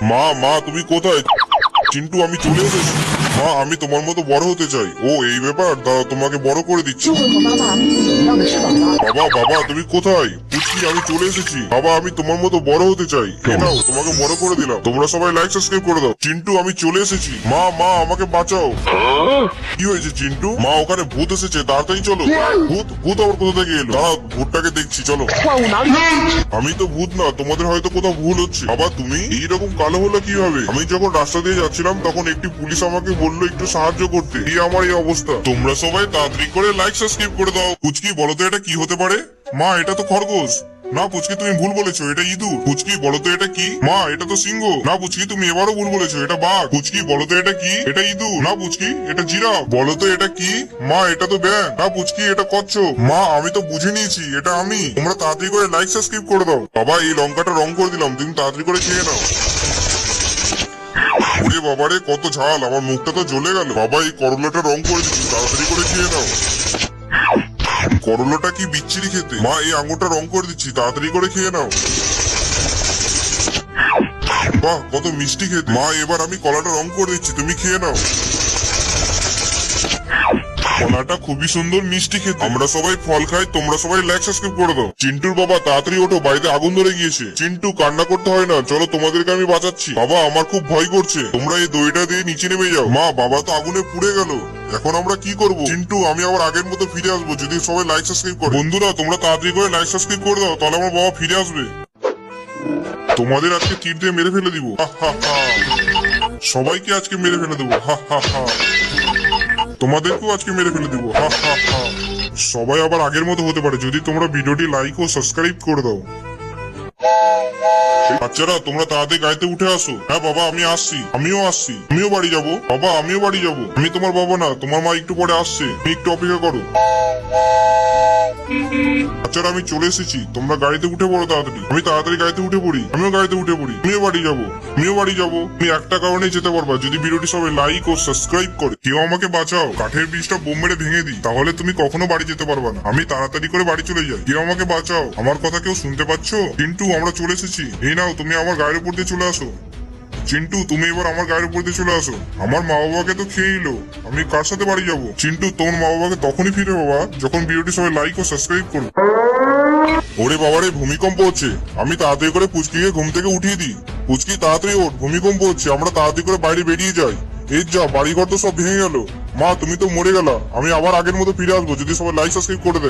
মা মা তুমি কোথায়? চিন্টু আমি চলে এসেছি। মা আমি তোমার মতো বড় হতে চাই। ও এই ব্যাপার, দাঁড়াও তোমাকে বড় করে দিচ্ছি। 救回我妈妈，我要的是宝宝。 বাবা বাবা তুমি কোথায়? পুচকি আমি চলে এসেছি। বাবা আমি তোমার মতো বড় হতে চাই। এ নাও তোমাকে বড় করে দিলাম। তোমরা সবাই লাইক সাবস্ক্রাইব করে দাও। চিন্টু আমি চলে এসেছি। মা মা আমাকে বাঁচাও। কি হয়েছে চিন্টু? মা ওখানে ভূত এসেছে, তাড়াতাড়ি চলো। ভূত ভূত আবার কোথা থেকে এলো? দাঁড়াও ভূতটাকে দেখছি, চলো। 怪物哪里去？ আমি তো ভূত না, তোমাদের হয়তো কোথাও ভুল হচ্ছে। বাবা তুমি এইরকম কালো হলো কিভাবে? আমি যখন রাস্তা দিয়ে যাচ্ছিলাম তখন একটি পুলিশ আমাকে বললো একটু সাহায্য করতে। এই আমার এই অবস্থা। তোমরা সবাই তাড়াতাড়ি করে লাইক সাবস্ক্রাইব করে দাও। পুচকি বলো তো এটা কি হতে পারে? মা এটা তো খরগোশ। না পুচকি তুমি ভুল বলেছো, এটা ইঁদুর। পুচকি বলো তো এটা কি? মা এটা তো সিংহ। না পুচকি তুমি এবারও ভুল বলেছো, এটা বাঘ। পুচকি বলো তো এটা কি? এটা ইঁদুর। না পুচকি এটা জিরাফ। বলো তো এটা কি? মা এটা তো ব্যাঙ। না পুচকি এটা কচ্ছপ। মা আমি তো বুঝে নিয়েছি এটা আমি। তোমরা তাড়াতাড়ি করে লাইক সাবস্ক্রাইব করে দাও। বাবা এই লঙ্কাটা রং করে দিলাম, তুমি তাড়াতাড়ি করে খেয়ে নাও। ওরে বাবারে কত ঝাল, আমার মুখটা তো জ্বলে গেল। বাবা এই করলাটা রং করে দিচ্ছি, তাড়াতাড়ি করে খেয়ে নাও। করলাটা কি বিচ্ছিরি খেতে। মা এই আঙুরটা রং করে দিচ্ছি, তাড়াতাড়ি করে খেয়ে নাও। বাহ কত মিষ্টি খেতে। মা এবার আমি কলাটা রং করে দিচ্ছি, তুমি খেয়ে নাও। কলাটা খুবই সুন্দর মিষ্টি খেতে। আমরা সবাই ফল খাই, তোমরা সবাই লাইক সাবস্ক্রাইব করে দাও। চিন্টুর বাবা তাড়াতাড়ি ওঠো, বাড়িতে আগুন ধরে গিয়েছে। চিন্টু কান্না করতে হয় না, চলো তোমাদেরকে আমি বাঁচাচ্ছি। বাবা আমার খুব ভয় করছে, তোমরা এই দইটা দিয়ে নিচে নেমে যাও। মা বাবা তো আগুনে পুড়ে গেল, এখন আমরা কি করব? চিন্টু আমি আবার আগের মতো ফিরে আসবো যদি সবাই লাইক সাবস্ক্রাইব করে। বন্ধুরা তোমরা তাড়াতাড়ি করে লাইক সাবস্ক্রাইব করে দাও, তাহলে আমার বাবা ফিরে আসবে। তোমাদের আজকে তীর দিয়ে মেরে ফেলে দিব। হা হা হা। সবাইকে আজকে মেরে ফেলে দেবো। হা হা হা। তোমাদেরকেও আজকে মেরে ফেলে দেবো। হা হা হা। সবাই আবার আগের মতো হতে পারে যদি তোমরা ভিডিওটি লাইক ও সাবস্ক্রাইব করে দাও। বাচ্চারা তোমরা তাড়াতাড়ি গাড়িতে উঠে আসো। হ্যাঁ বাবা আমি আসছি। আমিও আসছি। আমিও বাড়ি যাবো। বাবা আমিও বাড়ি যাবো। আমি তোমার বাবা না, তোমার মা একটু পরে আসছে, তুমি একটু অপেক্ষা করো। বাচ্চারা আমি চলে এসেছি, তোমরা গাড়িতে উঠে পড়ো তাড়াতাড়ি। আমি তাড়াতাড়ি গাড়িতে উঠে পড়ি। আমিও গাড়িতে উঠে পড়ি। আমিও বাড়ি যাবো। আমিও বাড়ি যাবো। তুমি একটা কারণেই যেতে পারবা, যদি ভিডিওটি সবাই লাইক ও সাবস্ক্রাইব করে। কেউ আমাকে বাঁচাও, কাঠের ব্রিজটা বোম মেরে ভেঙে দিই, তাহলে তুমি কখনো বাড়ি যেতে পারবা না। আমি তাড়াতাড়ি করে বাড়ি চলে যাই। কেউ আমাকে বাঁচাও, আমার কথা কেউ শুনতে পাচ্ছ? কিন্তু আমরা চলে এসেছি। এই নাও তুমি আমার গাড়ির উপর দিয়ে চলে আসো। চিন্টু তুমি এবার আমার গাড়ির উপর দিয়ে চলে আসো। আমার মা বাবাকে তো খেয়ে নিলো, আমি কার সাথে বাড়ি যাবো? চিন্টু তোমার মা বাবাকে তখনই ফিরে পাবা যখন ভিডিওটি সবাই লাইক ও সাবস্ক্রাইব করবে। ওরে বাবারে ভূমিকম্প হচ্ছে, আমি তাড়াতাড়ি করে পুচকিকে ঘুম থেকে উঠিয়ে দিই। পুচকি তাড়াতাড়ি ওঠ, ভূমিকম্প হচ্ছে, আমরা তাড়াতাড়ি করে বাইরে বেরিয়ে যাই। এই যা বাড়িঘর তো সব ভেঙে গেল। মা তুমি তো মরে গেলা, আমি আবার আগের মতো ফিরে আসবো যদি সবাই লাইক সাবস্ক্রাইব করে দেয়।